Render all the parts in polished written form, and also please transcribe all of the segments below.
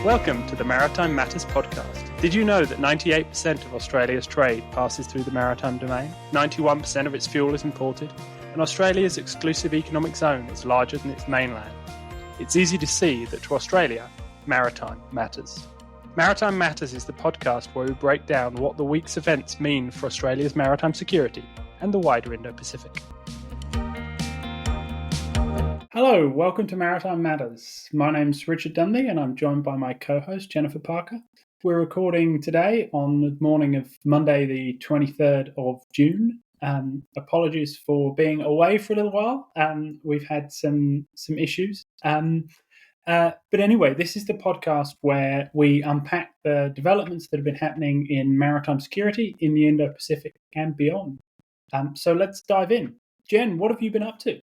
Welcome to the Maritime Matters podcast. Did you know that 98% of Australia's trade passes through the maritime domain? 91% of its fuel is imported, and Australia's exclusive economic zone is larger than its mainland. It's easy to see that to Australia, maritime matters. Maritime Matters is the podcast where we break down what the week's events mean for Australia's maritime security and the wider Indo-Pacific. Hello, welcome to Maritime Matters. My name's Richard Dundee and I'm joined by my co-host Jennifer Parker. We're recording today on the morning of Monday the 23rd of June. Apologies for being away for a little while. We've had some issues. But anyway, this is the podcast where we unpack the developments that have been happening in maritime security in the Indo-Pacific and beyond. So let's dive in. Jen, what have you been up to?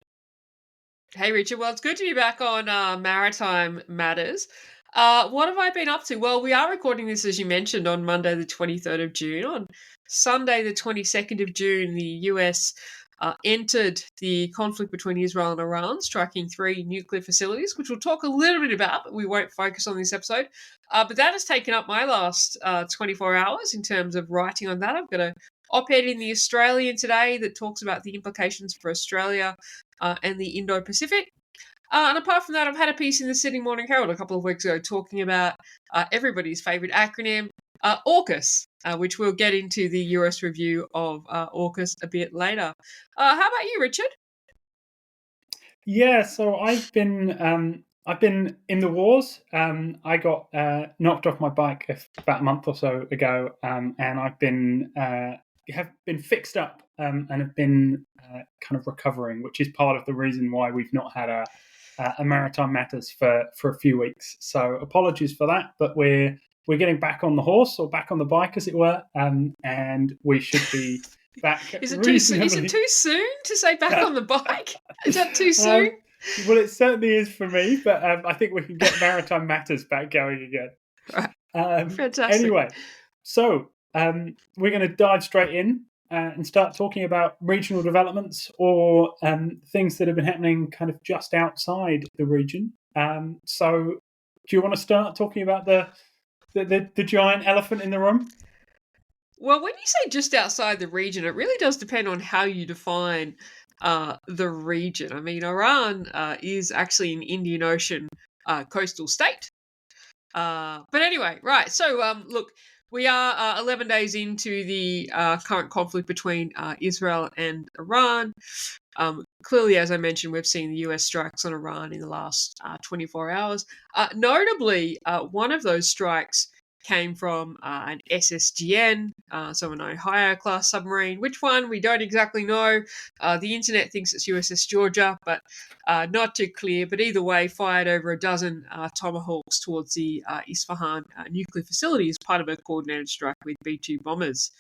Hey, Richard. Well, it's good to be back on Maritime Matters. What have I been up to? Well, we are recording this, as you mentioned, on Monday, the 23rd of June. On Sunday, the 22nd of June, the US entered the conflict between Israel and Iran, striking 3 nuclear facilities, which we'll talk a little bit about, but we won't focus on this episode. But that has taken up my last 24 hours in terms of writing on that. I've got a op-ed in the Australian today that talks about the implications for Australia and the Indo-Pacific. And apart from that, I've had a piece in the Sydney Morning Herald a couple of weeks ago talking about everybody's favourite acronym, AUKUS, which we'll get into the US review of AUKUS a bit later. How about you, Richard? Yeah, so I've been in the wars. I got knocked off my bike about a month or so ago, and I've been have been fixed up and have been kind of recovering, which is part of the reason why we've not had a Maritime Matters for a few weeks. So apologies for that, but we're getting back on the horse, or back on the bike, as it were, and we should be back. Is it too soon to say back on the bike? Is that too soon? Well, it certainly is for me, but I think we can get Maritime Matters back going again. Right. Fantastic. Anyway, so we're going to dive straight in and start talking about regional developments or things that have been happening kind of just outside the region. So do you want to start talking about the giant elephant in the room? Well, when you say just outside the region, it really does depend on how you define the region. I mean, Iran is actually an Indian Ocean coastal state. But anyway, right. So, look, we are 11 days into the current conflict between Israel and Iran. Clearly, as I mentioned, we've seen the US strikes on Iran in the last 24 hours. Notably, one of those strikes came from an SSGN, so an Ohio class submarine. Which one? We don't exactly know. The internet thinks it's USS Georgia, but not too clear. But either way, fired over a dozen Tomahawks towards the Isfahan nuclear facility as part of a coordinated strike with B-2 bombers.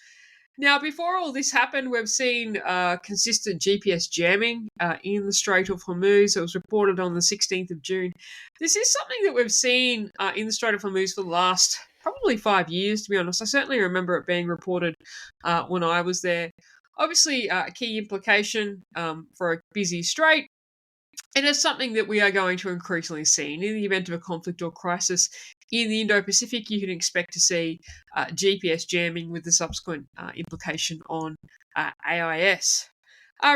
Now, before all this happened, we've seen consistent GPS jamming in the Strait of Hormuz. It was reported on the 16th of June. This is something that we've seen in the Strait of Hormuz for the last probably 5 years, to be honest. I certainly remember it being reported when I was there. Obviously, a key implication for a busy strait. And it's something that we are going to increasingly see. In the event of a conflict or crisis in the Indo-Pacific, you can expect to see GPS jamming with the subsequent implication on AIS.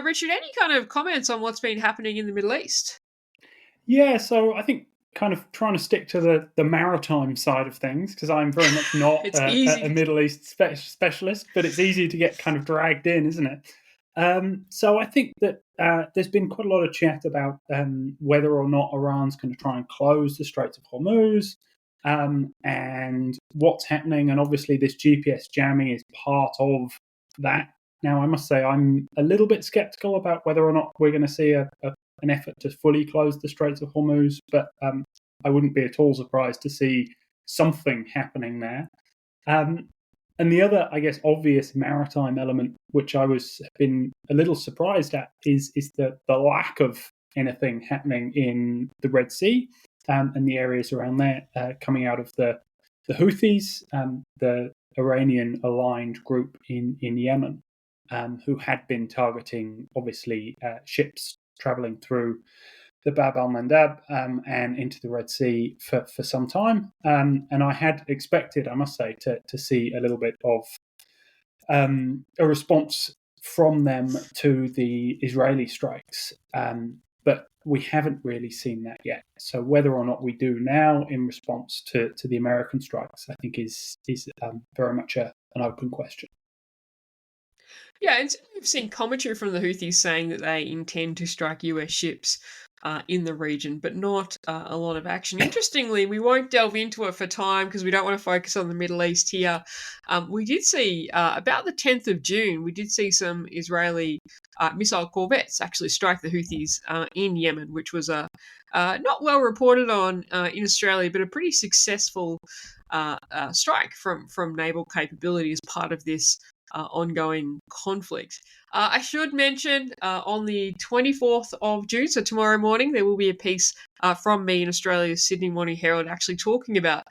Richard, any kind of comments on what's been happening in the Middle East? Yeah, so I think kind of trying to stick to the maritime side of things, because I'm very much not a Middle East specialist, but it's easy to get kind of dragged in, isn't it? So I think that there's been quite a lot of chat about whether or not Iran's going to try and close the Straits of Hormuz and what's happening. And obviously this GPS jamming is part of that. Now, I must say I'm a little bit skeptical about whether or not we're going to see an effort to fully close the Straits of Hormuz, but I wouldn't be at all surprised to see something happening there. And the other, I guess, obvious maritime element, which I was been a little surprised at, is the lack of anything happening in the Red Sea and the areas around there, coming out of the Houthis, the Iranian-aligned group in Yemen, who had been targeting, obviously, ships travelling through the Bab al-Mandab and into the Red Sea for some time. And I had expected, I must say, to see a little bit of a response from them to the Israeli strikes. But we haven't really seen that yet. So whether or not we do now in response to the American strikes, I think is very much an open question. Yeah, and we've seen commentary from the Houthis saying that they intend to strike US ships in the region, but not a lot of action. Interestingly, we won't delve into it for time because we don't want to focus on the Middle East here. We did see, about the 10th of June, we did see some Israeli missile corvettes actually strike the Houthis in Yemen, which was not well reported on in Australia, but a pretty successful strike from naval capability as part of this ongoing conflict. I should mention on the 24th of June, so tomorrow morning, there will be a piece from me in Australia's Sydney Morning Herald actually talking about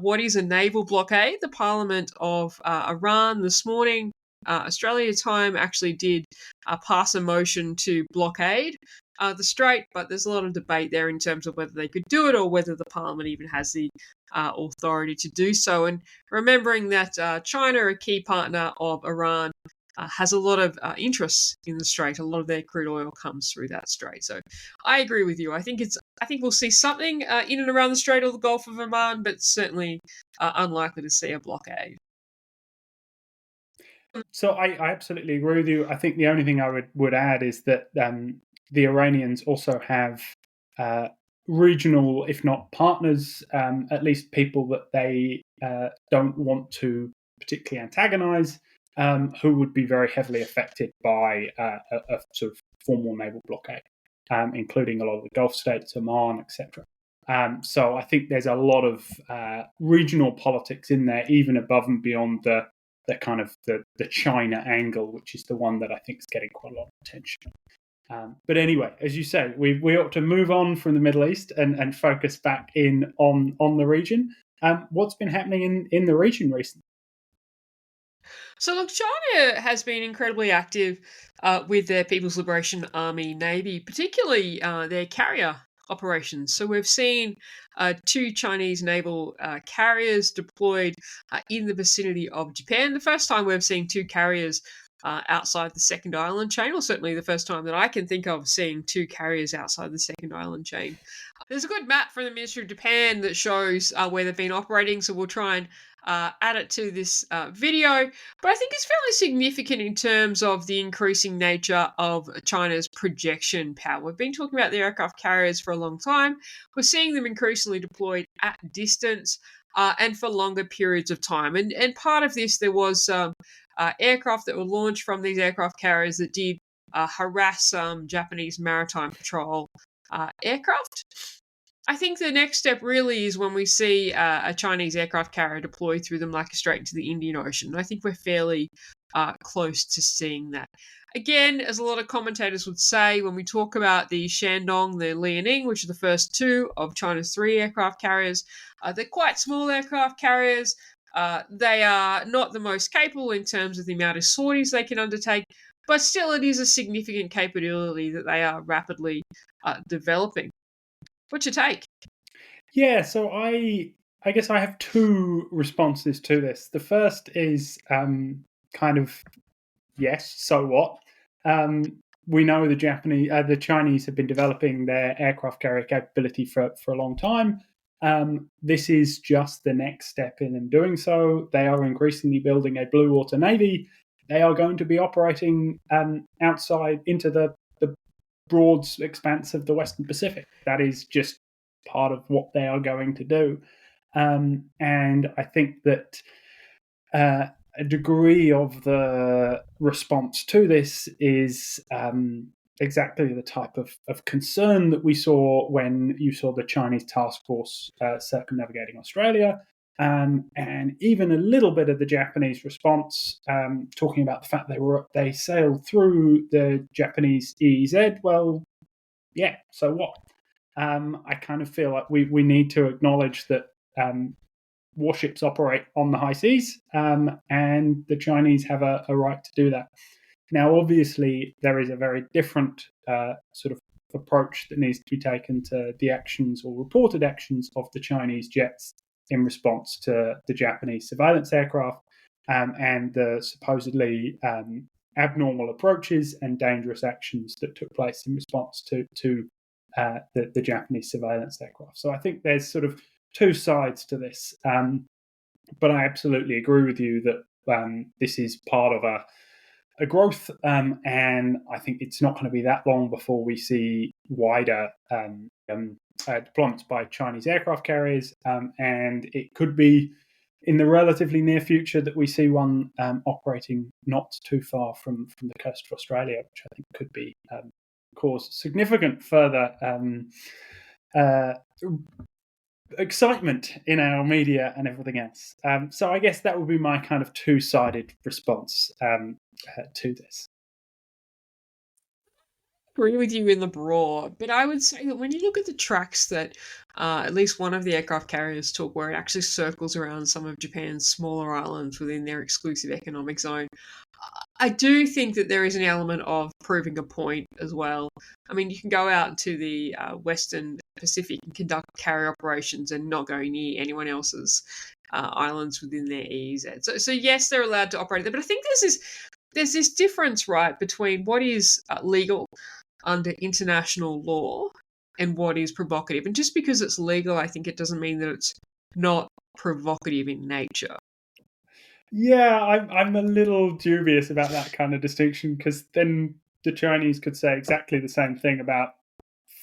what is a naval blockade. The Parliament of Iran this morning, Australia time, actually did pass a motion to blockade the strait, but there's a lot of debate there in terms of whether they could do it or whether the Parliament even has the authority to do so. And remembering that China, a key partner of Iran, has a lot of interests in the strait. A lot of their crude oil comes through that strait. So I agree with you. I think we'll see something in and around the Strait or the Gulf of Oman, but certainly unlikely to see a blockade. So I absolutely agree with you. I think the only thing I would add is that the Iranians also have regional, if not partners, at least people that they don't want to particularly antagonize, who would be very heavily affected by a sort of formal naval blockade, including a lot of the Gulf states, Oman, etc. So I think there's a lot of regional politics in there, even above and beyond the kind of the China angle, which is the one that I think is getting quite a lot of attention. But anyway, as you say, we ought to move on from the Middle East and focus back in on the region. What's been happening in the region recently? So, look, China has been incredibly active with their People's Liberation Army Navy, particularly their carrier operations. So, we've seen 2 Chinese naval carriers deployed in the vicinity of Japan. The first time we've seen 2 carriers outside the second island chain, or certainly the first time that I can think of seeing 2 carriers outside the second island chain. There's a good map from the Ministry of Japan that shows where they've been operating, so we'll try and add it to this video. But I think it's fairly significant in terms of the increasing nature of China's projection power. We've been talking about the aircraft carriers for a long time. We're seeing them increasingly deployed at distance and for longer periods of time. And part of this, there was aircraft that were launched from these aircraft carriers that did harass some Japanese maritime patrol aircraft. I think the next step really is when we see a Chinese aircraft carrier deploy through the Malacca Strait into the Indian Ocean. I think we're fairly close to seeing that. Again, as a lot of commentators would say, when we talk about the Shandong, the Liaoning, which are the first 2 of China's 3 aircraft carriers, they're quite small aircraft carriers. They are not the most capable in terms of the amount of sorties they can undertake, but still it is a significant capability that they are rapidly developing. What's your take? Yeah, so I guess I have 2 responses to this. The first is kind of yes, so what? We know the Chinese have been developing their aircraft carrier capability for a long time. This is just the next step in them doing so. They are increasingly building a blue water navy. They are going to be operating outside into the broad expanse of the Western Pacific. That is just part of what they are going to do. And I think that a degree of the response to this is exactly the type of concern that we saw when you saw the Chinese task force circumnavigating Australia, and even a little bit of the Japanese response, talking about the fact they sailed through the Japanese EEZ. Well, yeah, so what? I kind of feel like we need to acknowledge that warships operate on the high seas, and the Chinese have a right to do that. Now, obviously, there is a very different sort of approach that needs to be taken to the actions or reported actions of the Chinese jets in response to the Japanese surveillance aircraft and the supposedly abnormal approaches and dangerous actions that took place in response to the Japanese surveillance aircraft. So I think there's sort of two sides to this. But I absolutely agree with you that this is part of a growth, and I think it's not going to be that long before we see wider deployments by Chinese aircraft carriers, and it could be in the relatively near future that we see one operating not too far from the coast of Australia, which I think could be cause significant further excitement in our media and everything else. So I guess that would be my kind of two-sided response to this. Agree with you in the broad, but I would say that when you look at the tracks that at least one of the aircraft carriers took, where it actually circles around some of Japan's smaller islands within their exclusive economic zone, I do think that there is an element of proving a point as well. I mean, you can go out into the Western Pacific and conduct carrier operations and not go near anyone else's islands within their EEZ. So yes, they're allowed to operate there, but I think there's this difference, right, between what is legal under international law and what is provocative. And just because it's legal, I think it doesn't mean that it's not provocative in nature. Yeah, I'm a little dubious about that kind of distinction, because then the Chinese could say exactly the same thing about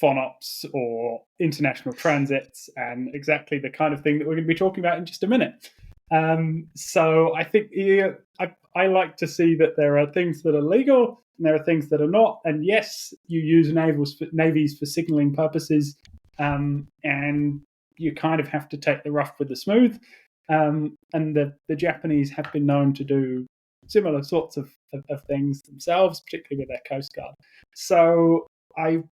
FONOPs or international transits and exactly the kind of thing that we're going to be talking about in just a minute. So I think I like to see that there are things that are legal and there are things that are not. And yes, you use navies for signaling purposes, and you kind of have to take the rough with the smooth. And the Japanese have been known to do similar sorts of things themselves, particularly with their Coast Guard. So I'm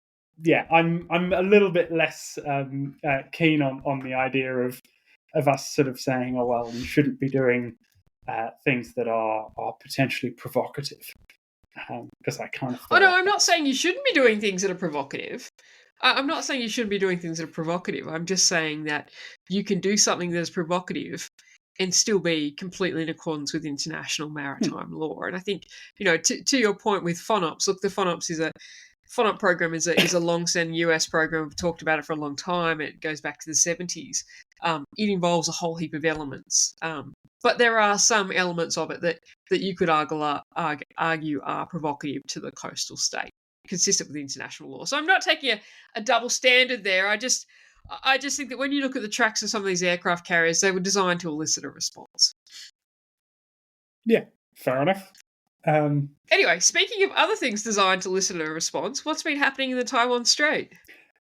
a little bit less keen on the idea of us sort of saying, oh well, you shouldn't be doing things that are potentially provocative, because I kind of feel I'm not saying you shouldn't be doing things that are provocative. I'm not saying you shouldn't be doing things that are provocative. I'm just saying that you can do something that is provocative and still be completely in accordance with international maritime law. And I think, to your point with FONOPS, look, the FONOP program is a long-standing US program. We've talked about it for a long time. It goes back to the 70s. It involves a whole heap of elements. But there are some elements of it that you could argue are provocative to the coastal state, consistent with international law. So I'm not taking a double standard there. I just think that when you look at the tracks of some of these aircraft carriers, they were designed to elicit a response. Yeah, fair enough. Anyway, speaking of other things designed to elicit a response, what's been happening in the Taiwan Strait?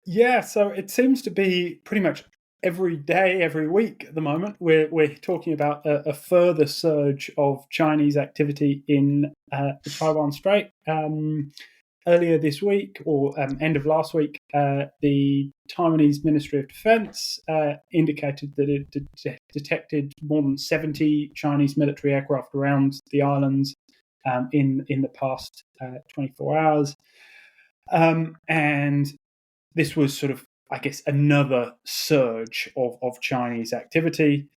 Yeah, so it seems to be pretty much every day, every week at the moment, we're talking about a further surge of Chinese activity in the Taiwan Strait. Earlier this week, or end of last week, the Taiwanese Ministry of Defense indicated that it detected more than 70 Chinese military aircraft around the islands in the past 24 hours. And this was sort of, I guess, another surge of Chinese activity.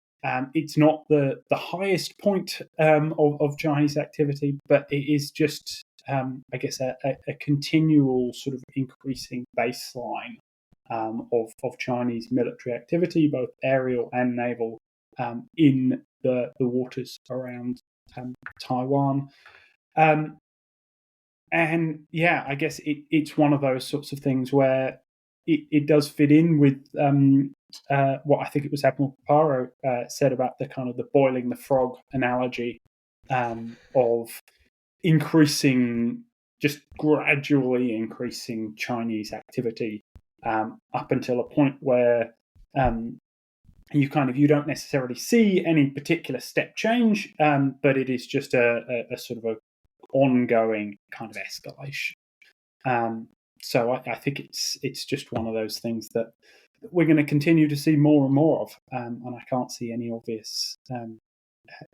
It's not the highest point of Chinese activity, but it is just, I guess, a continual sort of increasing baseline of Chinese military activity, both aerial and naval, in the waters around Taiwan. And yeah, I guess it's one of those sorts of things where it does fit in with what I think it was Admiral Paparo said about the kind of the boiling the frog analogy of just gradually increasing Chinese activity up until a point where you don't necessarily see any particular step change, but it is just a sort of a ongoing kind of escalation. So I think it's just one of those things that we're going to continue to see more and more of, and I can't see any obvious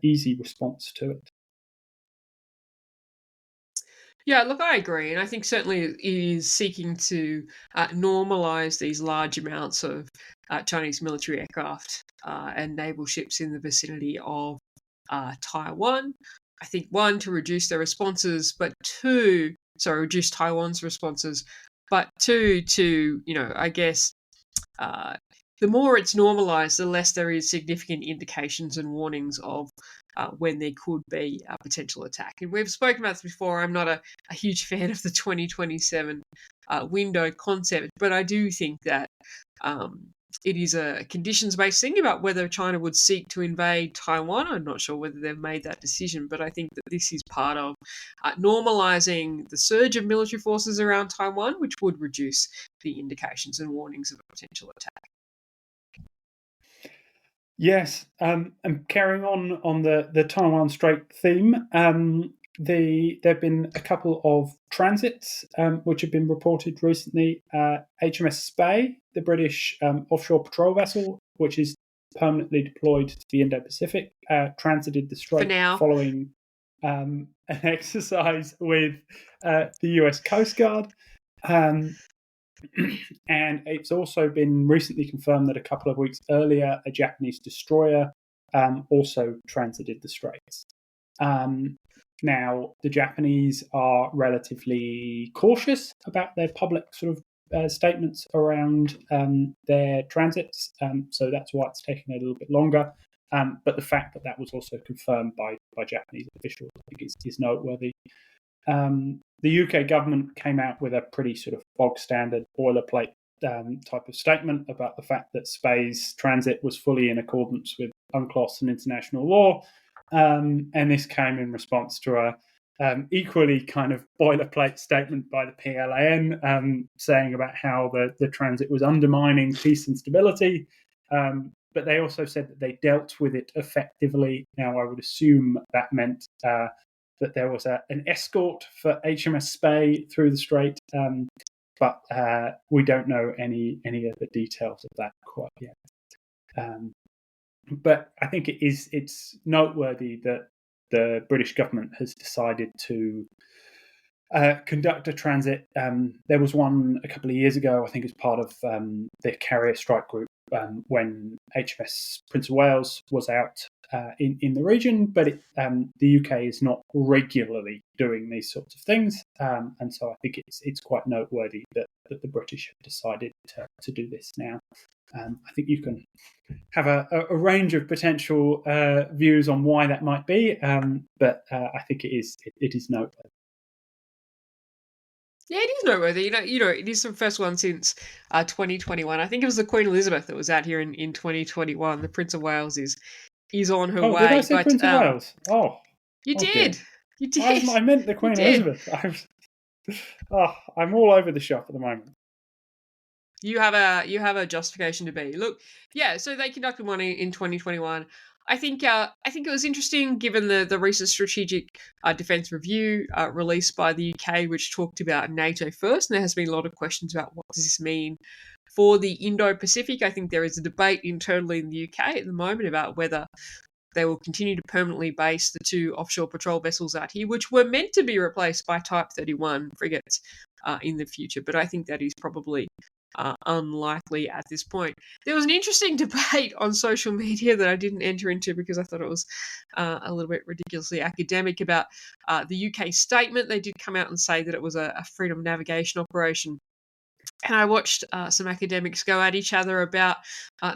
easy response to it. Yeah, look, I agree. And I think certainly it is seeking to normalize these large amounts of Chinese military aircraft and naval ships in the vicinity of Taiwan. I think, one, to reduce their responses, but two, sorry, reduce Taiwan's responses, but two, to, I guess, uh, the more it's normalized, the less there is significant indications and warnings of when there could be a potential attack. And we've spoken about this before. I'm not a huge fan of the 2027 window concept, but I do think that um, it is a conditions-based thing about whether China would seek to invade Taiwan. I'm not sure whether they've made that decision, but I think that this is part of normalizing the surge of military forces around Taiwan, which would reduce the indications and warnings of a potential attack. Yes, and carrying on the Taiwan Strait theme, there have been a couple of transits which have been reported recently. HMS Spey, the British offshore patrol vessel, which is permanently deployed to the Indo-Pacific, transited the strait following an exercise with the US Coast Guard. And it's also been recently confirmed that a couple of weeks earlier, a Japanese destroyer also transited the Straits. Now, the Japanese are relatively cautious about their public sort of statements around their transits, so that's why it's taken a little bit longer. But the fact that that was also confirmed by Japanese officials, I think, is noteworthy. The UK government came out with a pretty sort of bog standard boilerplate type of statement about the fact that Spey's transit was fully in accordance with UNCLOS and international law. And this came in response to a equally kind of boilerplate statement by the PLAN saying about how the transit was undermining peace and stability. But they also said that they dealt with it effectively. Now, I would assume that meant that there was an escort for HMS Spey through the strait, but we don't know any of the details of that quite yet. But I think it's noteworthy that the British government has decided to conduct a transit. There was one a couple of years ago, I think, as part of the carrier strike group when HMS Prince of Wales was out in the region, but the UK is not regularly doing these sorts of things, and so I think it's quite noteworthy that the British have decided to do this now. I think you can have a range of potential views on why that might be, but I think it is noteworthy. Yeah, it is noteworthy. It is the first one since 2021. I think it was the Queen Elizabeth that was out here in 2021. The Prince of Wales is on her way. Did I say Prince of Wales? You did. Dear. You did. I meant the Queen Elizabeth. I'm all over the shop at the moment. You have a justification to be. Look, yeah. So they conducted one in 2021. I think it was interesting given the recent strategic defence review released by the UK, which talked about NATO first, and there has been a lot of questions about what does this mean for the Indo-Pacific. I think there is a debate internally in the UK at the moment about whether they will continue to permanently base the two offshore patrol vessels out here, which were meant to be replaced by Type 31 frigates in the future. But I think that is probably unlikely at this point. There was an interesting debate on social media that I didn't enter into because I thought it was a little bit ridiculously academic about the UK statement. They did come out and say that it was a freedom navigation operation. And I watched some academics go at each other about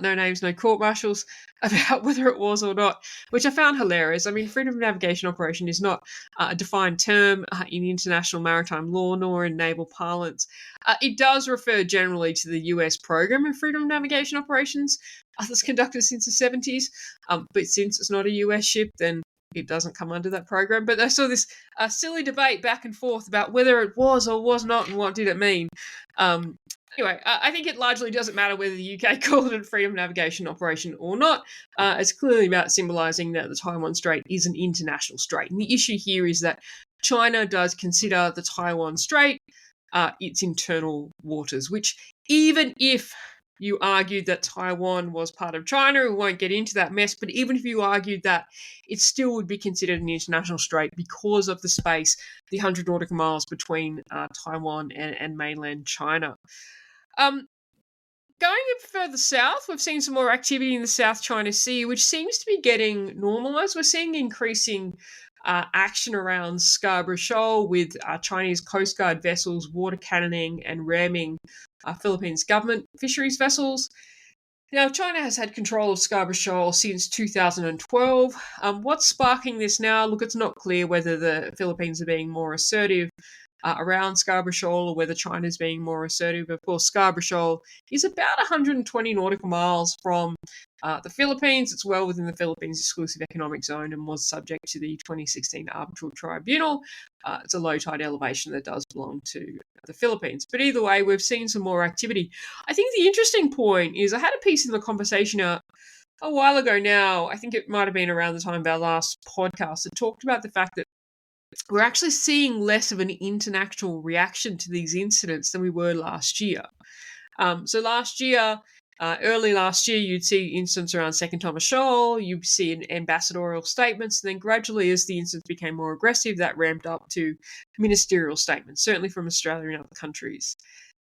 no names, no court martials, about whether it was or not, which I found hilarious. I mean, freedom of navigation operation is not a defined term in international maritime law nor in naval parlance. It does refer generally to the US program of freedom of navigation operations that's conducted since the 70s. But since it's not a US ship, then it doesn't come under that program. But I saw this silly debate back and forth about whether it was or was not and what did it mean. Anyway, I think it largely doesn't matter whether the UK called it a freedom navigation operation or not. It's clearly about symbolising that the Taiwan Strait is an international strait. And the issue here is that China does consider the Taiwan Strait its internal waters, which even if you argued that Taiwan was part of China. We won't get into that mess, but even if you argued that, it still would be considered an international strait because of the space, the 100 nautical miles between Taiwan and mainland China. Going a bit further south, we've seen some more activity in the South China Sea, which seems to be getting normalised. We're seeing increasing action around Scarborough Shoal with Chinese Coast Guard vessels water cannoning and ramming Philippines government fisheries vessels. Now, China has had control of Scarborough Shoal since 2012. What's sparking this now? Look, it's not clear whether the Philippines are being more assertive around Scarborough Shoal or whether China's being more assertive. Of course, Scarborough Shoal is about 120 nautical miles from the Philippines. It's well within the Philippines exclusive economic zone and was subject to the 2016 arbitral tribunal. It's a low tide elevation that does belong to the Philippines. But either way, we've seen some more activity. I think the interesting point is I had a piece in the conversation a while ago now. I think it might have been around the time of our last podcast that talked about the fact that we're actually seeing less of an international reaction to these incidents than we were last year. So early last year, you'd see incidents around Second Thomas Shoal, you'd see ambassadorial statements, and then gradually as the incidents became more aggressive, that ramped up to ministerial statements, certainly from Australia and other countries,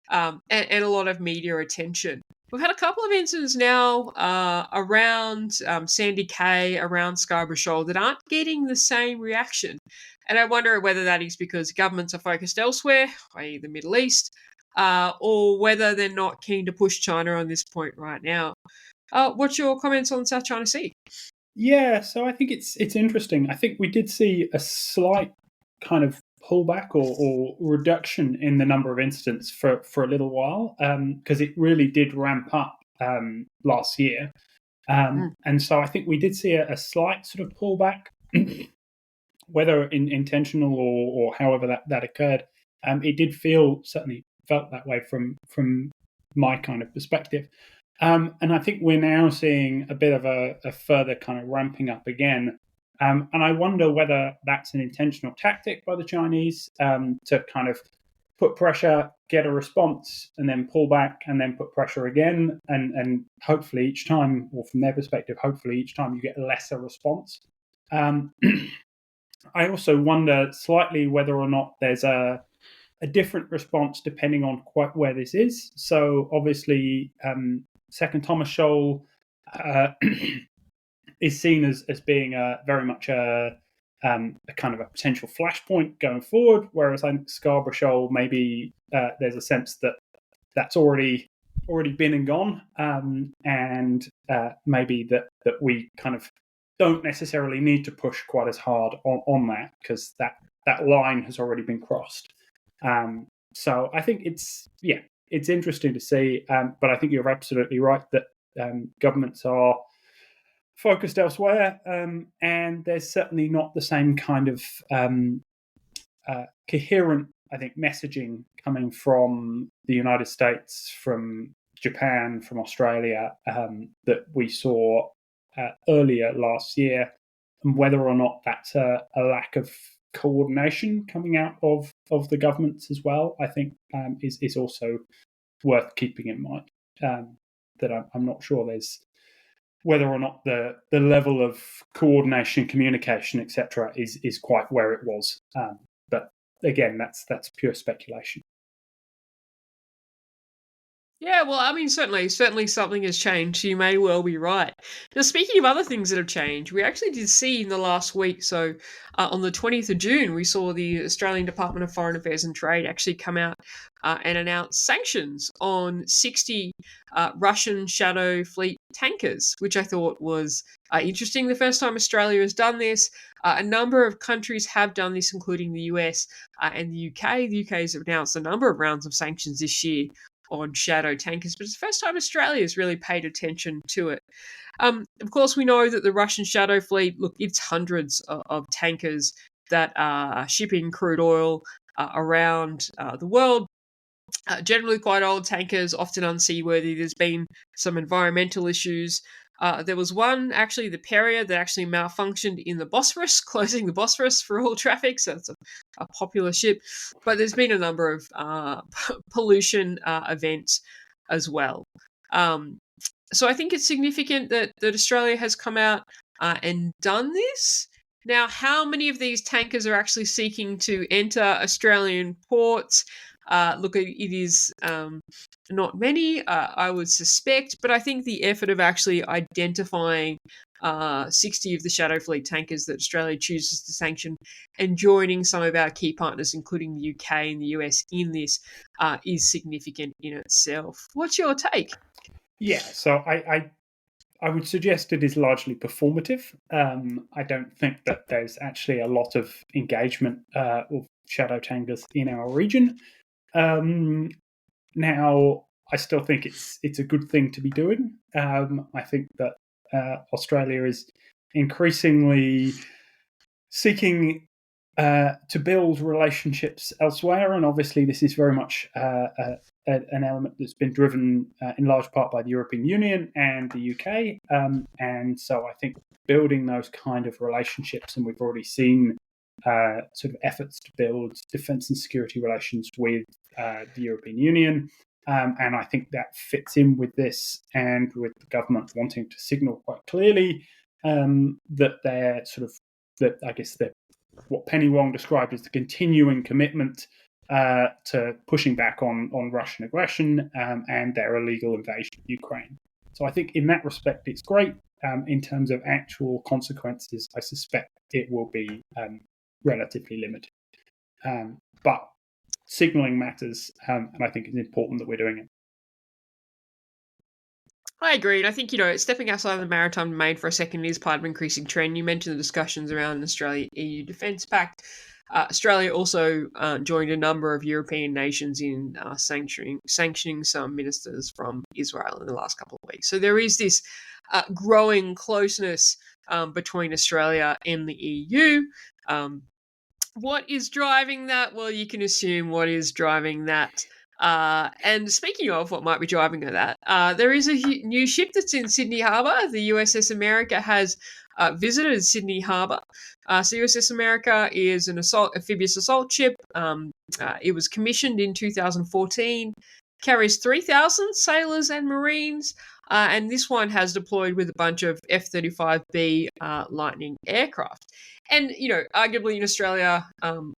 and a lot of media attention. We've had a couple of incidents now around Sandy Cay, around Scarborough Shoal that aren't getting the same reaction. And I wonder whether that is because governments are focused elsewhere, i.e. the Middle East, or whether they're not keen to push China on this point right now. What's your comments on South China Sea? Yeah, so I think it's interesting. I think we did see a slight kind of pullback or reduction in the number of incidents for a little while, because it really did ramp up last year. And so I think we did see a slight sort of pullback, whether intentional or however that occurred. It did certainly felt that way from my kind of perspective. And I think we're now seeing a bit of a further kind of ramping up again. And I wonder whether that's an intentional tactic by the Chinese to kind of put pressure, get a response, and then pull back, and then put pressure again. And hopefully each time, or from their perspective, hopefully each time you get a lesser response. I also wonder slightly whether or not there's a different response depending on quite where this is. So obviously, Second Thomas Shoal is seen as being very much a kind of a potential flashpoint going forward, whereas I think Scarborough Shoal, maybe there's a sense that that's already been and gone, and maybe that we kind of don't necessarily need to push quite as hard on that, because that line has already been crossed. So I think it's interesting to see, but I think you're absolutely right that governments are focused elsewhere, and there's certainly not the same kind of coherent, I think, messaging coming from the United States, from Japan, from Australia, that we saw earlier last year, and whether or not that's a lack of coordination coming out of the governments as well, I think is also worth keeping in mind. That I'm not sure there's whether or not the level of coordination, communication, etc., is quite where it was. But again, that's pure speculation. Yeah, well, I mean, certainly something has changed. You may well be right. Now, speaking of other things that have changed, we actually did see in the last week, so on the 20th of June, we saw the Australian Department of Foreign Affairs and Trade actually come out and announce sanctions on 60 Russian Shadow Fleet tankers, which I thought was interesting. The first time Australia has done this. A number of countries have done this, including the US and the UK. The UK has announced a number of rounds of sanctions this year on shadow tankers, but it's the first time Australia has really paid attention to it. Of course, we know that the Russian shadow fleet, look, it's hundreds of tankers that are shipping crude oil around the world. Generally quite old tankers, often unseaworthy. There's been some environmental issues. There was one, actually, the Perrier, that actually malfunctioned in the Bosphorus, closing the Bosphorus for all traffic. So it's a popular ship. But there's been a number of pollution events as well. So I think it's significant that Australia has come out and done this. Now, how many of these tankers are actually seeking to enter Australian ports? Look, it is not many, I would suspect, but I think the effort of actually identifying 60 of the Shadow Fleet tankers that Australia chooses to sanction and joining some of our key partners, including the UK and the US, in this is significant in itself. What's your take? Yeah, so I would suggest it is largely performative. I don't think that there's actually a lot of engagement of shadow tankers in our region. Now, I still think it's a good thing to be doing. I think that Australia is increasingly seeking to build relationships elsewhere, and obviously this is very much an element that's been driven in large part by the European Union and the UK, and so I think building those kind of relationships, and we've already seen sort of efforts to build defence and security relations with the European Union, and I think that fits in with this, and with the government wanting to signal quite clearly that they're sort of what Penny Wong described as the continuing commitment to pushing back on Russian aggression and their illegal invasion of Ukraine. So I think in that respect, it's great. In terms of actual consequences, I suspect it will be relatively limited. But signalling matters, and I think it's important that we're doing it. I agree. And I think, stepping outside of the maritime domain for a second is part of an increasing trend. You mentioned the discussions around an Australia-EU Defence Pact. Australia also joined a number of European nations in sanctioning some ministers from Israel in the last couple of weeks. So there is this growing closeness between Australia and the EU. What is driving that? Well, you can assume what is driving that. And speaking of what might be driving that, there is a new ship that's in Sydney Harbour. The USS America has visited Sydney Harbour. So USS America is an amphibious assault ship. It was commissioned in 2014, carries 3,000 sailors and Marines, and this one has deployed with a bunch of F-35B Lightning aircraft. And, arguably in Australia,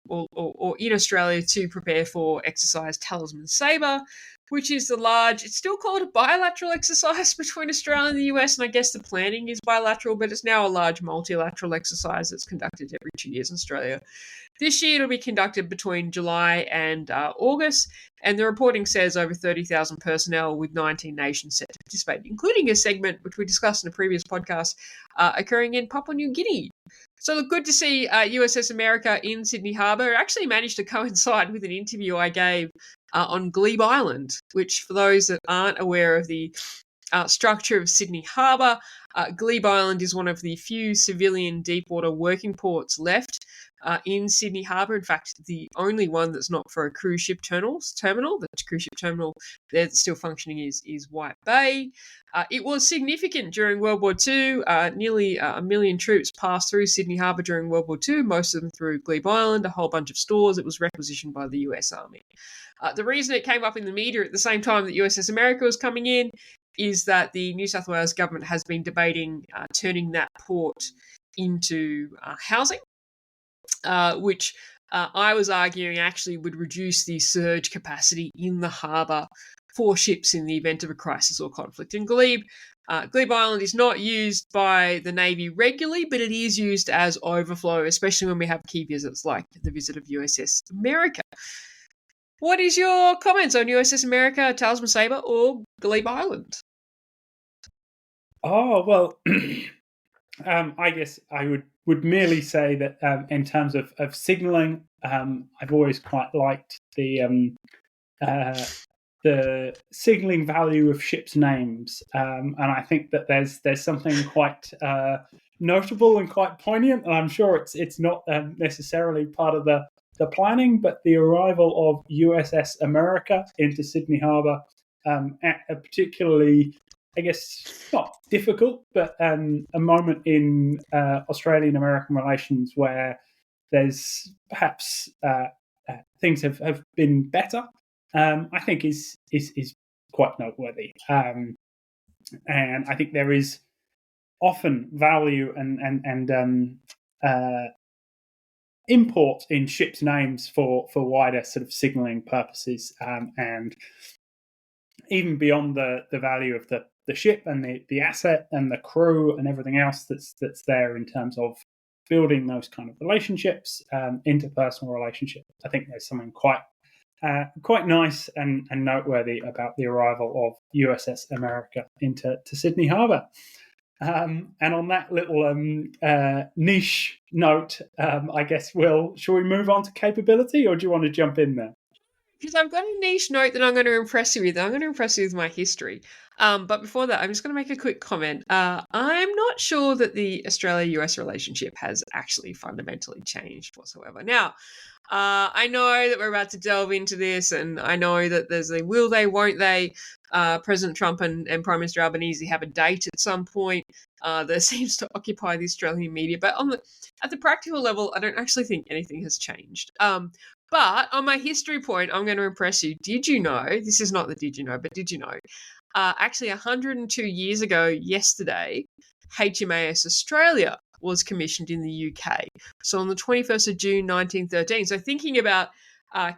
or in Australia, to prepare for exercise Talisman Sabre, which is it's still called a bilateral exercise between Australia and the US, and I guess the planning is bilateral, but it's now a large multilateral exercise that's conducted every 2 years in Australia. This year it'll be conducted between July and August, and the reporting says over 30,000 personnel with 19 nations set to participate, including a segment which we discussed in a previous podcast occurring in Papua New Guinea. So look, good to see USS America in Sydney Harbour. It actually managed to coincide with an interview I gave on Glebe Island, which, for those that aren't aware of the structure of Sydney Harbour, Glebe Island is one of the few civilian deepwater working ports left in Sydney Harbour. In fact, the only one that's not for a cruise ship terminal. The cruise ship terminal there that's still functioning is White Bay. It was significant during World War II. Nearly 1 million troops passed through Sydney Harbour during World War II, most of them through Glebe Island, a whole bunch of stores. It was requisitioned by the US Army. The reason it came up in the media at the same time that USS America was coming in is that the New South Wales government has been debating turning that port into housing, which I was arguing actually would reduce the surge capacity in the harbour for ships in the event of a crisis or conflict. And Glebe Island is not used by the Navy regularly, but it is used as overflow, especially when we have key visits like the visit of USS America. What is your comments on USS America, Talisman Sabre, or Glebe Island? Oh, well, I guess I would merely say that in terms of signalling, I've always quite liked the signalling value of ships' names, and I think that there's something quite notable and quite poignant. And I'm sure it's not necessarily part of the planning, but the arrival of USS America into Sydney Harbour at a particularly, I guess, not difficult, but a moment in Australian-American relations where there's perhaps things have been better, I think is quite noteworthy. And I think there is often value and import in ships' names for wider sort of signalling purposes, and even beyond the value of the ship and the asset and the crew and everything else that's there in terms of building those kind of relationships, interpersonal relationships. I think there's something quite nice and noteworthy about the arrival of USS America into Sydney Harbour. And on that little niche note, I guess shall we move on to capability, or do you want to jump in there? Because I've got a niche note that I'm going to impress you with. I'm going to impress you with my history. But before that, I'm just going to make a quick comment. I'm not sure that the Australia-US relationship has actually fundamentally changed whatsoever. Now, I know that we're about to delve into this, and I know that there's a will they, won't they. President Trump and Prime Minister Albanese have a date at some point that seems to occupy the Australian media. But at the practical level, I don't actually think anything has changed. But on my history point, I'm going to impress you. Did you know, this is not the did you know, but did you know, actually 102 years ago yesterday, HMAS Australia was commissioned in the UK. So on the 21st of June 1913. So thinking about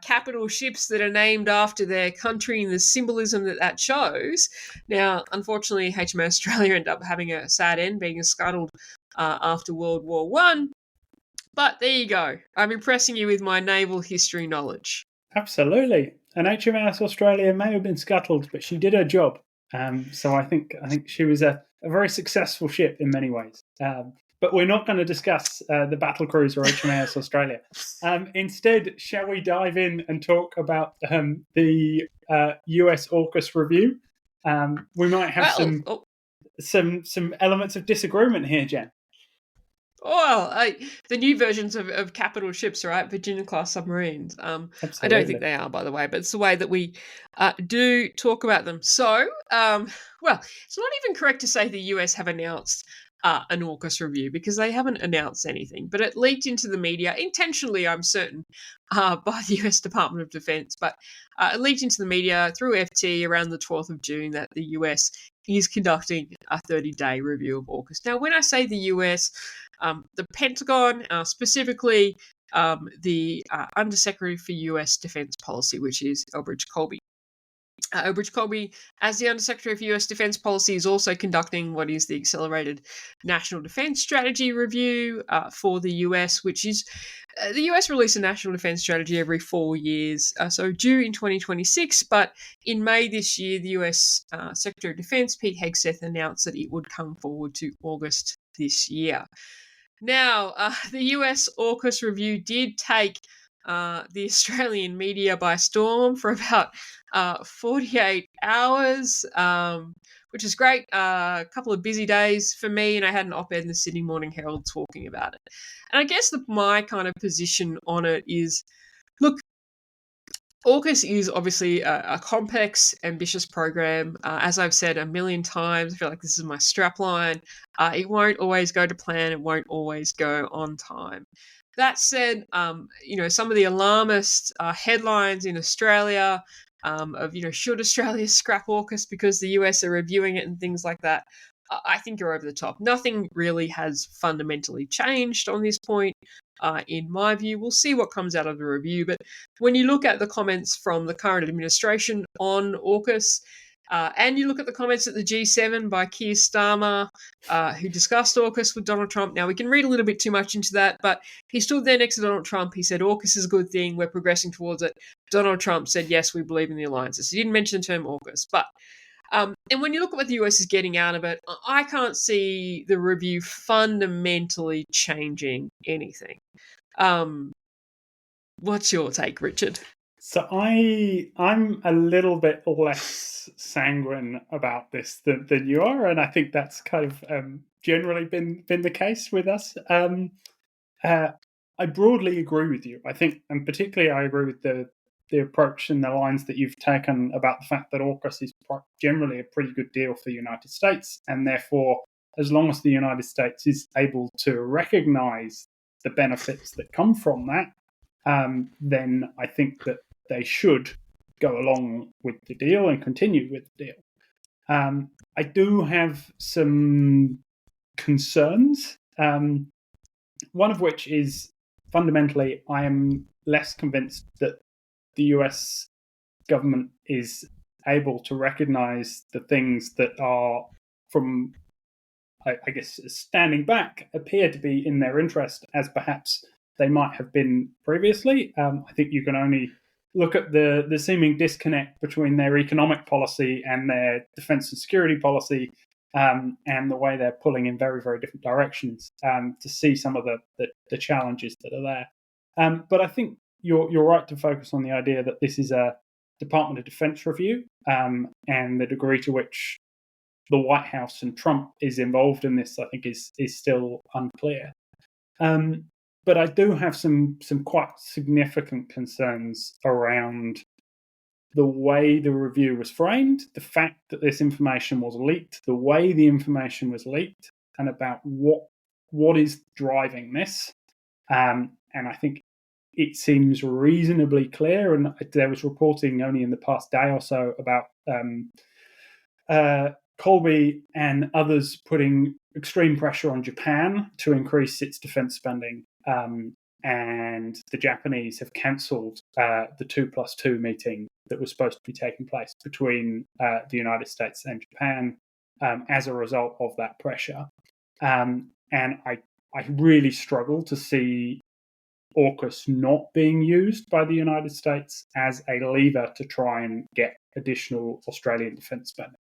capital ships that are named after their country and the symbolism that shows. Now, unfortunately, HMAS Australia ended up having a sad end, being scuttled after World War One. But there you go. I'm impressing you with my naval history knowledge. Absolutely. And HMAS Australia may have been scuttled, but she did her job. So I think she was a very successful ship in many ways. But we're not going to discuss the battle cruiser HMAS Australia. Instead, shall we dive in and talk about the US AUKUS review? We might have some elements of disagreement here, Jen. Well, the new versions of capital ships, right? Virginia-class submarines. Absolutely. I don't think they are, by the way, but it's the way that we do talk about them. So, well, it's not even correct to say the US have announced an AUKUS review because they haven't announced anything, but it leaked into the media, intentionally, I'm certain, by the US Department of Defense, but it leaked into the media through FT around the 12th of June that the US is conducting a 30-day review of AUKUS. Now, when I say the US, the Pentagon, specifically the Undersecretary for US Defense Policy, which is Elbridge Colby. Elbridge Colby, as the Undersecretary for US Defense Policy, is also conducting what is the Accelerated National Defense Strategy Review for the US, which is the US release a national defense strategy every 4 years, so due in 2026. But in May this year, the US Secretary of Defense, Pete Hegseth, announced that it would come forward to August this year. Now, the US AUKUS review did take the Australian media by storm for about 48 hours, which is great. A couple of busy days for me, and I had an op-ed in the Sydney Morning Herald talking about it. And I guess my kind of position on it is, look, AUKUS is obviously a complex, ambitious program. As I've said a million times, I feel like this is my strapline. It won't always go to plan. It won't always go on time. That said, some of the alarmist headlines in Australia of, should Australia scrap AUKUS because the US are reviewing it and things like that, I think are over the top. Nothing really has fundamentally changed on this point. In my view, we'll see what comes out of the review. But when you look at the comments from the current administration on AUKUS, and you look at the comments at the G7 by Keir Starmer, who discussed AUKUS with Donald Trump. Now, we can read a little bit too much into that, but he stood there next to Donald Trump. He said, AUKUS is a good thing. We're progressing towards it. Donald Trump said, yes, we believe in the alliances. He didn't mention the term AUKUS. But and when you look at what the US is getting out of it, I can't see the review fundamentally changing anything. What's your take, Richard? So I'm a little bit less sanguine about this than you are, and I think that's kind of generally been the case with us. I broadly agree with you. I think, and particularly, I agree with the approach and the lines that you've taken about the fact that AUKUS is generally a pretty good deal for the United States, and therefore, as long as the United States is able to recognise the benefits that come from that, then I think that they should go along with the deal and continue with the deal. I do have some concerns. One of which is fundamentally, I am less convinced that the US government is able to recognize the things that are, from, I guess, standing back, appear to be in their interest as perhaps they might have been previously. I think you can only look at the seeming disconnect between their economic policy and their defense and security policy, and the way they're pulling in very, very different directions, to see some of the challenges that are there. But I think you're right to focus on the idea that this is a Department of Defense review, and the degree to which the White House and Trump is involved in this, I think, is still unclear. But I do have some quite significant concerns around the way the review was framed, the fact that this information was leaked, the way the information was leaked, and about what is driving this. And I think it seems reasonably clear, and there was reporting only in the past day or so about Colby and others putting extreme pressure on Japan to increase its defense spending. And the Japanese have cancelled the 2+2 meeting that was supposed to be taking place between the United States and Japan as a result of that pressure. And I really struggle to see AUKUS not being used by the United States as a lever to try and get additional Australian defence spending.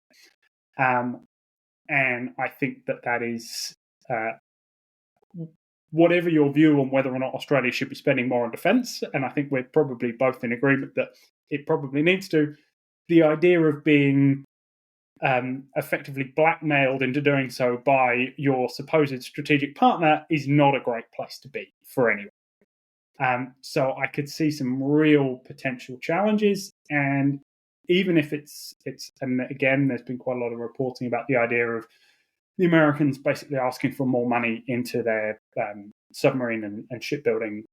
And I think that is, whatever your view on whether or not Australia should be spending more on defence, and I think we're probably both in agreement that it probably needs to, the idea of being effectively blackmailed into doing so by your supposed strategic partner is not a great place to be for anyone. So I could see some real potential challenges, and even if it's, and again, there's been quite a lot of reporting about the idea of the Americans basically asking for more money into their submarine and shipbuilding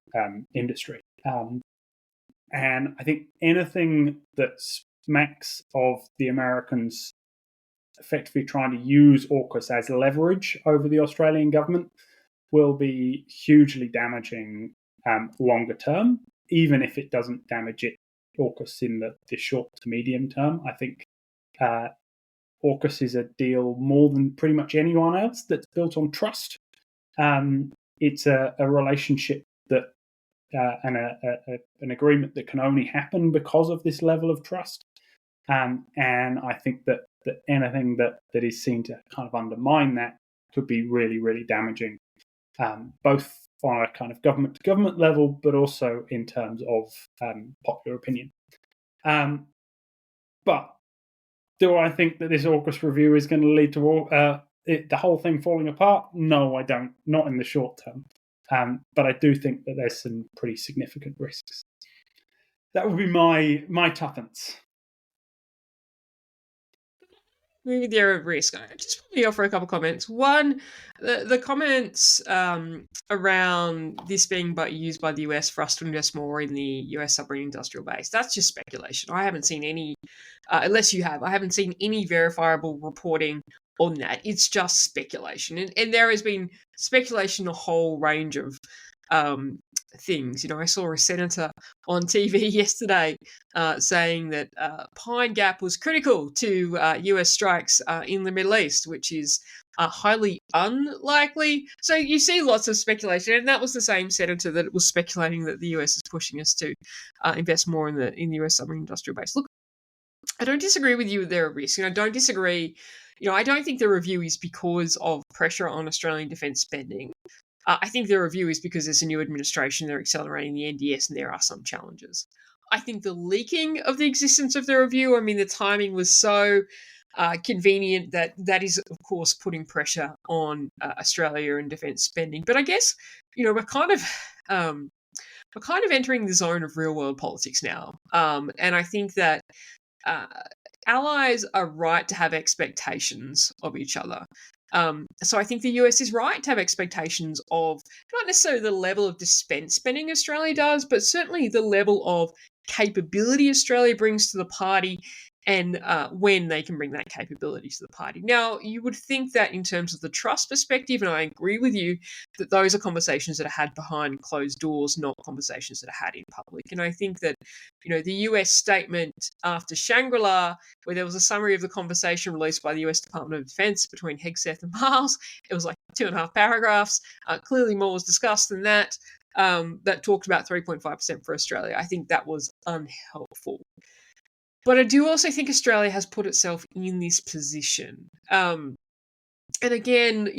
industry. And I think anything that smacks of the Americans effectively trying to use AUKUS as leverage over the Australian government will be hugely damaging longer term, even if it doesn't damage AUKUS in the short to medium term. I think AUKUS is a deal more than pretty much anyone else that's built on trust. It's a relationship that and an agreement that can only happen because of this level of trust. And I think that anything that is seen to kind of undermine that could be really, really damaging, both on a kind of government-to-government level, but also in terms of popular opinion. But do I think that this AUKUS review is going to lead to the whole thing falling apart? No, I don't. Not in the short term. But I do think that there's some pretty significant risks. That would be my tuppence. Moving the area of risk, I just want to offer a couple of comments. One, the comments around this being used by the US for us to invest more in the US submarine industrial base, that's just speculation. I haven't seen any, unless you have, I haven't seen any verifiable reporting on that. It's just speculation. And there has been speculation, a whole range of things. I saw a senator on TV yesterday saying that Pine Gap was critical to US strikes in the Middle East, which is highly unlikely. So you see lots of speculation, and that was the same senator that was speculating that the US is pushing us to invest more in the US submarine industrial base. Look, I don't disagree with you that there are risks, and I don't disagree. I don't think the review is because of pressure on Australian defence spending. I think the review is because there's a new administration, they're accelerating the NDS, and there are some challenges. I think the leaking of the existence of the review, the timing was so convenient that is, of course, putting pressure on Australia and defence spending. But I guess, we're kind of entering the zone of real world politics now. And I think that allies are right to have expectations of each other. So I think the US is right to have expectations of not necessarily the level of defence spending Australia does, but certainly the level of capability Australia brings to the party and when they can bring that capability to the party. Now, you would think that in terms of the trust perspective, and I agree with you, that those are conversations that are had behind closed doors, not conversations that are had in public. And I think that, the US statement after Shangri-La, where there was a summary of the conversation released by the US Department of Defense between Hegseth and Miles, it was like 2.5 paragraphs. Clearly more was discussed than that. That talked about 3.5% for Australia. I think that was unhelpful. But I do also think Australia has put itself in this position. And again,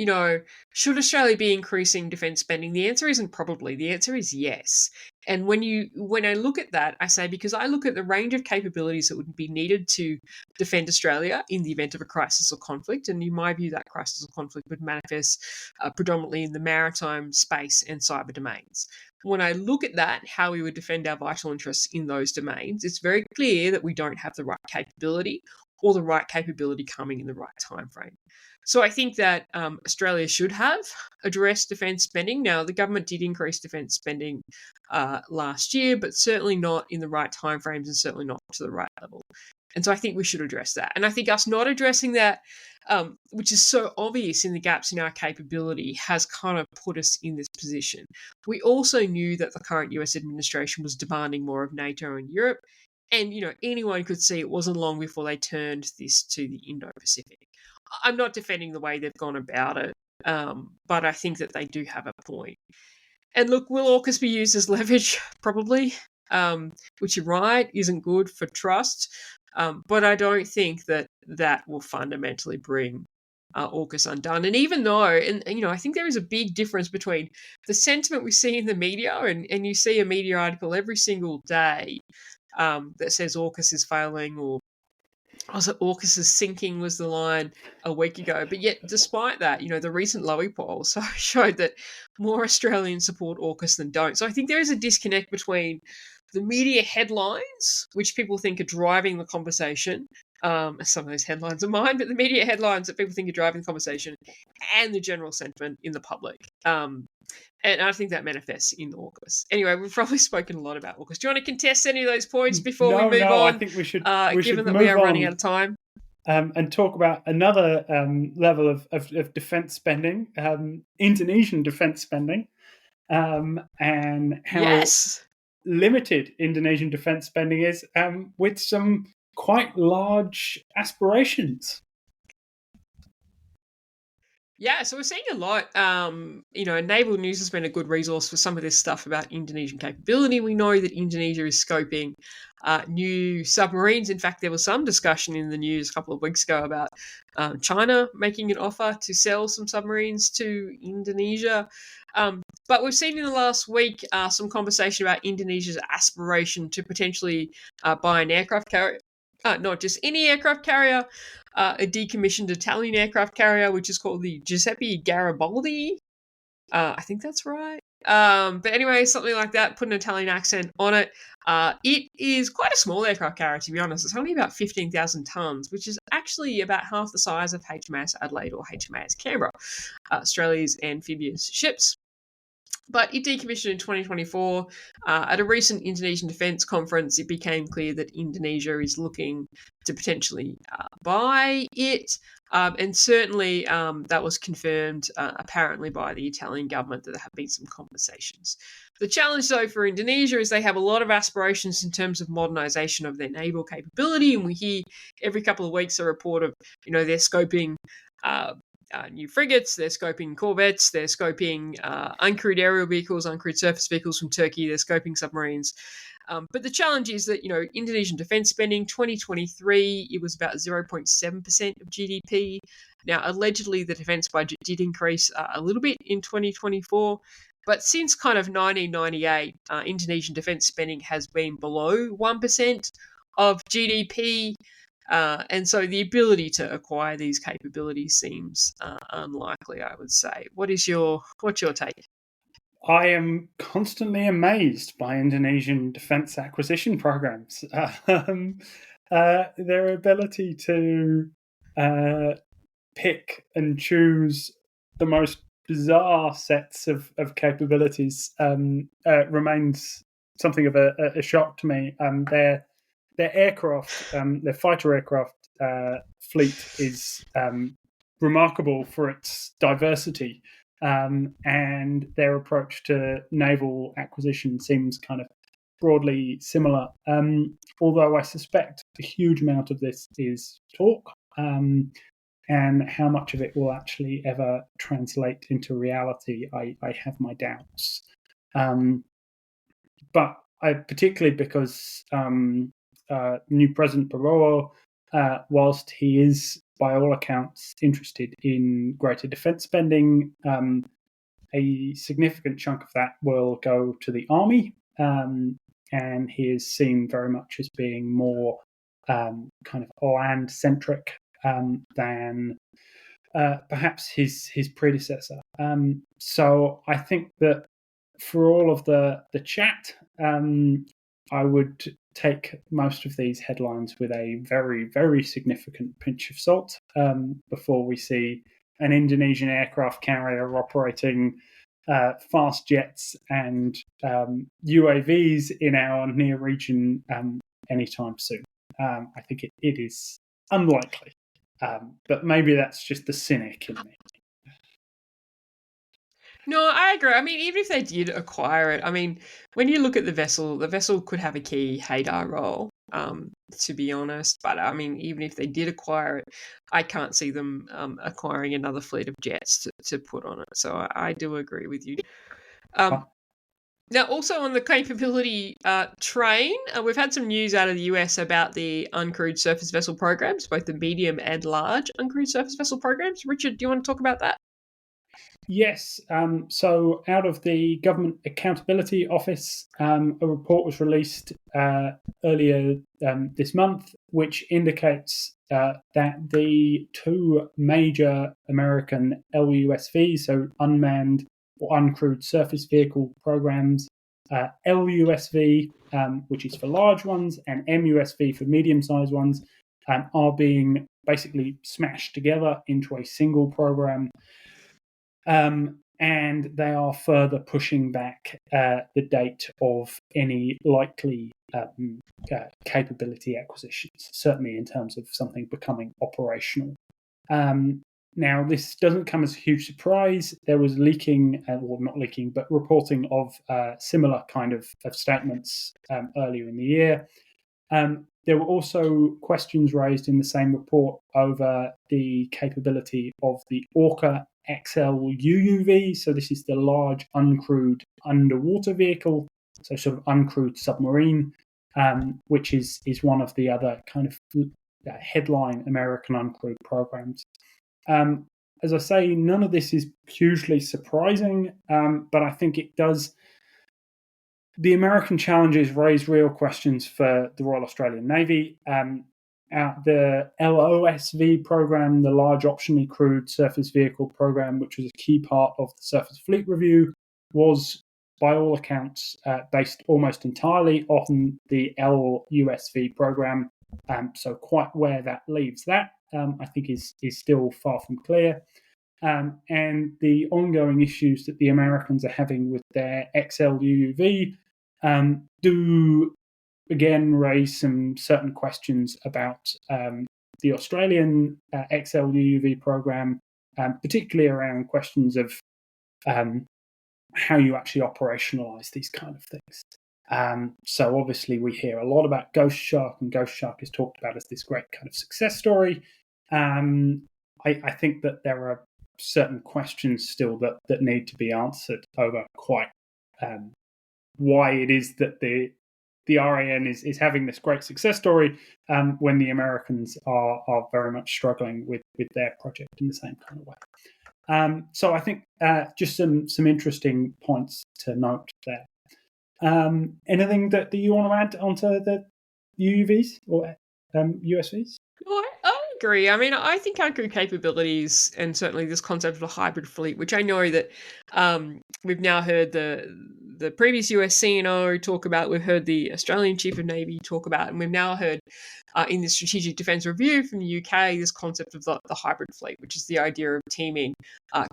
should Australia be increasing defence spending? The answer isn't probably. The answer is yes. And when I look at that, I say, because I look at the range of capabilities that would be needed to defend Australia in the event of a crisis or conflict, and in my view, that crisis or conflict would manifest predominantly in the maritime, space, and cyber domains. When I look at that, how we would defend our vital interests in those domains, it's very clear that we don't have the right capability, or the right capability coming in the right time frame. So I think that Australia should have addressed defence spending. Now, the government did increase defence spending last year, but certainly not in the right timeframes and certainly not to the right level. And so I think we should address that. And I think us not addressing that, which is so obvious in the gaps in our capability, has kind of put us in this position. We also knew that the current US administration was demanding more of NATO and Europe. And, anyone could see it wasn't long before they turned this to the Indo-Pacific. I'm not defending the way they've gone about it, but I think that they do have a point. And look, will AUKUS be used as leverage? Probably, which you're right, isn't good for trust. But I don't think that will fundamentally bring AUKUS undone. And even though, I think there is a big difference between the sentiment we see in the media, and you see a media article every single day that says AUKUS is failing, or AUKUS is sinking was the line a week ago. But yet, despite that, the recent Lowy poll showed that more Australians support AUKUS than don't. So I think there is a disconnect between the media headlines, which people think are driving the conversation. Some of those headlines are mine, but the media headlines that people think are driving the conversation, and the general sentiment in the public. And I think that manifests in AUKUS. Anyway, we've probably spoken a lot about AUKUS. Do you want to contest any of those points before we move on? I think we should. Given that we are running out of time. And talk about another level of defence spending, Indonesian defence spending, and how limited Indonesian defence spending is, with some quite large aspirations. Yeah, so we're seeing a lot. Naval News has been a good resource for some of this stuff about Indonesian capability. We know that Indonesia is scoping new submarines. In fact, there was some discussion in the news a couple of weeks ago about China making an offer to sell some submarines to Indonesia. But we've seen in the last week some conversation about Indonesia's aspiration to potentially buy an aircraft carrier. Not just any aircraft carrier, a decommissioned Italian aircraft carrier, which is called the Giuseppe Garibaldi. I think that's right. But anyway, something like that, put an Italian accent on it. It is quite a small aircraft carrier, to be honest. It's only about 15,000 tonnes, which is actually about half the size of HMAS Adelaide or HMAS Canberra, Australia's amphibious ships. But it decommissioned in 2024. At a recent Indonesian defence conference, it became clear that Indonesia is looking to potentially buy it. And certainly that was confirmed apparently by the Italian government, that there have been some conversations. The challenge, though, for Indonesia is they have a lot of aspirations in terms of modernisation of their naval capability. And we hear every couple of weeks a report of, they're scoping new frigates, they're scoping corvettes, they're scoping uncrewed aerial vehicles, uncrewed surface vehicles from Turkey, they're scoping submarines. But the challenge is that, Indonesian defence spending, 2023, it was about 0.7% of GDP. Now, allegedly, the defence budget did increase a little bit in 2024. But since kind of 1998, Indonesian defence spending has been below 1% of GDP. And so the ability to acquire these capabilities seems unlikely, I would say. What's your take? I am constantly amazed by Indonesian defence acquisition programs. Their ability to pick and choose the most bizarre sets of capabilities remains something of a shock to me. their aircraft, their fighter aircraft fleet is remarkable for its diversity, and their approach to naval acquisition seems kind of broadly similar. Although I suspect a huge amount of this is talk, and how much of it will actually ever translate into reality, I have my doubts. But particularly because new President Barroso, whilst he is by all accounts interested in greater defence spending, a significant chunk of that will go to the army, and he is seen very much as being more kind of land-centric than perhaps his predecessor. So I think that for all of the chat, I would take most of these headlines with a very, very significant pinch of salt before we see an Indonesian aircraft carrier operating fast jets and UAVs in our near region anytime soon. I think it is unlikely, but maybe that's just the cynic in me. No, I agree. I mean, even if they did acquire it, I mean, when you look at the vessel could have a key radar role, to be honest. But I mean, even if they did acquire it, I can't see them acquiring another fleet of jets to put on it. So I do agree with you. Now, also on the capability train, we've had some news out of the US about the uncrewed surface vessel programs, both the medium and large uncrewed surface vessel programs. Richard, do you want to talk about that? Yes. So out of the Government Accountability Office, a report was released earlier this month, which indicates that the two major American LUSVs, so unmanned or uncrewed surface vehicle programs, LUSV, which is for large ones, and MUSV for medium-sized ones, are being basically smashed together into a single program. And they are further pushing back the date of any likely capability acquisitions, certainly in terms of something becoming operational. Now, this doesn't come as a huge surprise. There was leaking, or not leaking, but reporting of similar kind of statements earlier in the year. There were also questions raised in the same report over the capability of the Orca XL UUV. So this is the large uncrewed underwater vehicle, so sort of uncrewed submarine, which is one of the other kind of headline American uncrewed programs. As I say, none of this is hugely surprising, but I think it does. The American challenges raise real questions for the Royal Australian Navy. The LOSV program, the Large Optionally Crewed Surface Vehicle program, which was a key part of the Surface Fleet Review, was, by all accounts, based almost entirely on the LUSV program. So quite where that leaves that, I think is still far from clear. And the ongoing issues that the Americans are having with their XL UUV do again raise some certain questions about the Australian XL UUV program, particularly around questions of how you actually operationalize these kind of things. So obviously we hear a lot about Ghost Shark, and Ghost Shark is talked about as this great kind of success story. I think that there are certain questions still that need to be answered over quite why it is that the RAN is having this great success story when the Americans are very much struggling with their project in the same kind of way. So I think just some interesting points to note there. Anything that you want to add onto the UUVs or USVs? Well, I agree. I mean, I think uncrewed capabilities, and certainly this concept of a hybrid fleet, which I know that we've now heard the previous US CNO talk about, we've heard the Australian Chief of Navy talk about, and we've now heard in the Strategic Defence Review from the UK this concept of the hybrid fleet, which is the idea of teaming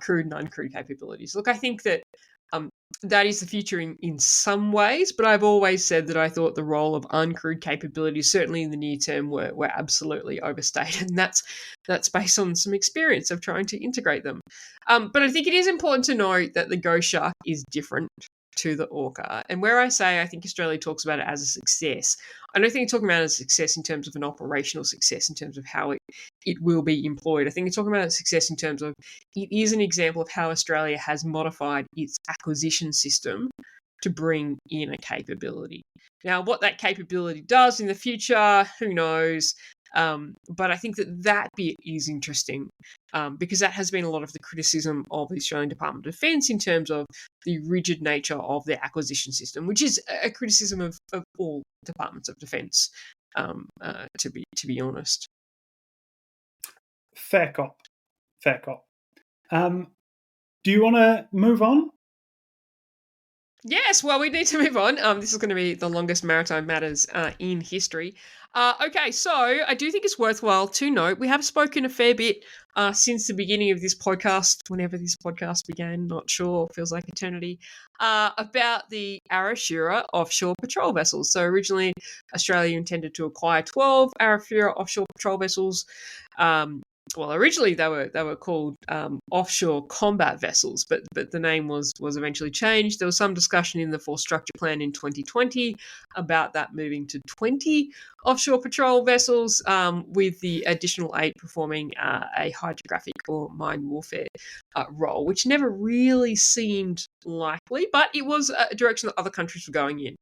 crewed and uncrewed capabilities. Look, I think that That is the future in some ways, but I've always said that I thought the role of uncrewed capabilities, certainly in the near term, were absolutely overstated, and that's based on some experience of trying to integrate them. But I think it is important to note that the Ghost Shark is different to the Orca, and where I say I think Australia talks about it as a success, I don't think it's talking about it as a success in terms of an operational success, in terms of how it will be employed. I think it's talking about a success in terms of it is an example of how Australia has modified its acquisition system to bring in a capability. Now, what that capability does in the future, who knows? But I think that bit is interesting because that has been a lot of the criticism of the Australian Department of Defence in terms of the rigid nature of their acquisition system, which is a criticism of all departments of defence, to be honest. Fair cop. Do you want to move on? Yes, well, we need to move on. This is going to be the longest Maritime Matters in history. Okay, so I do think it's worthwhile to note we have spoken a fair bit since the beginning of this podcast, whenever this podcast began, not sure, feels like eternity, about the Arafura offshore patrol vessels. So originally, Australia intended to acquire 12 Arafura offshore patrol vessels. Well, originally they were called offshore combat vessels, but the name was eventually changed. There was some discussion in the Force Structure Plan in 2020 about that moving to 20 offshore patrol vessels, with the additional 8 performing a hydrographic or mine warfare role, which never really seemed likely, but it was a direction that other countries were going in.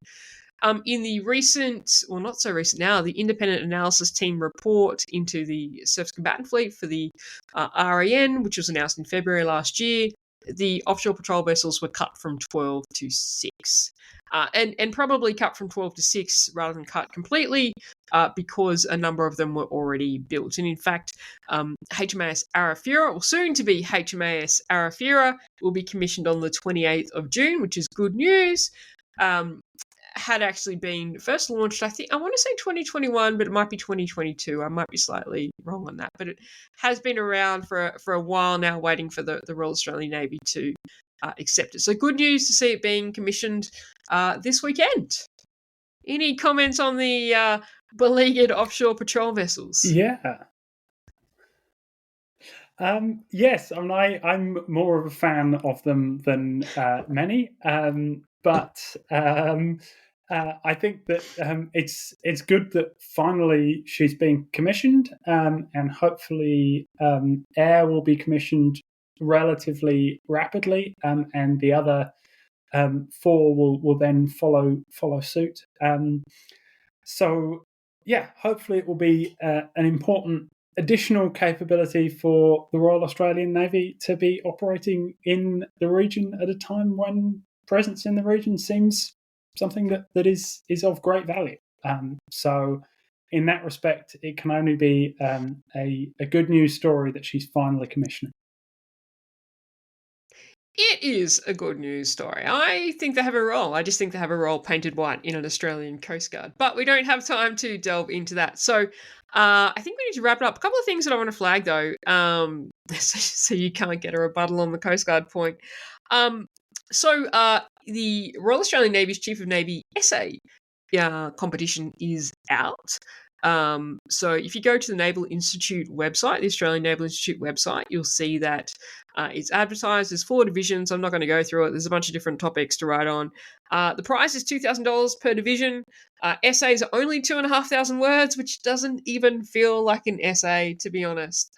In the recent, well, not so recent now, the Independent Analysis Team report into the Surface Combatant Fleet for the RAN, which was announced in February last year, the offshore patrol vessels were cut from 12 to 6. And probably cut from 12 to 6 rather than cut completely because a number of them were already built. And in fact, HMAS Arafura, or soon to be HMAS Arafura, will be commissioned on the 28th of June, which is good news. Had actually been first launched, I want to say 2021, but it might be 2022. I might be slightly wrong on that, but it has been around for a while now, waiting for the Royal Australian Navy to accept it. So good news to see it being commissioned this weekend. Any comments on the beleaguered offshore patrol vessels? Yeah. Yes, I mean, I'm more of a fan of them than many, but I think that it's good that finally she's being commissioned, and hopefully Air will be commissioned relatively rapidly, and the other 4 will then follow suit. So yeah, hopefully it will be an important additional capability for the Royal Australian Navy to be operating in the region at a time when presence in the region seems something that is of great value. So in that respect, it can only be a good news story that she's finally commissioning. It is a good news story. I think they have a role. I just think they have a role painted white in an Australian Coast Guard. But we don't have time to delve into that. So I think we need to wrap it up. A couple of things that I want to flag, though, so you can't get a rebuttal on the Coast Guard point. So the Royal Australian Navy's Chief of Navy essay competition is out. So if you go to the Naval Institute website, the Australian Naval Institute website, you'll see that it's advertised. There's 4 divisions. I'm not going to go through it. There's a bunch of different topics to write on. The prize is $2,000 per division. Essays are only 2,500 words, which doesn't even feel like an essay, to be honest.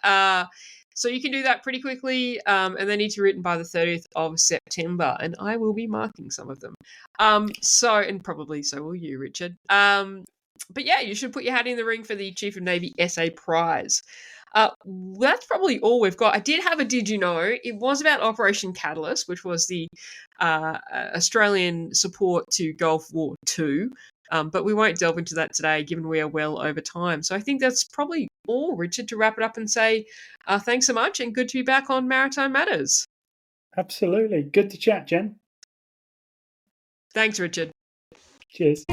So you can do that pretty quickly, and they need to be written by the 30th of September, and I will be marking some of them. And probably so will you, Richard. But yeah, you should put your hat in the ring for the Chief of Navy essay prize. That's probably all we've got. I did have a Did You Know? It was about Operation Catalyst, which was the Australian support to Gulf War II. But we won't delve into that today, given we are well over time. So I think that's probably all, Richard, to wrap it up and say thanks so much and good to be back on Maritime Matters. Absolutely. Good to chat, Jen. Thanks, Richard. Cheers.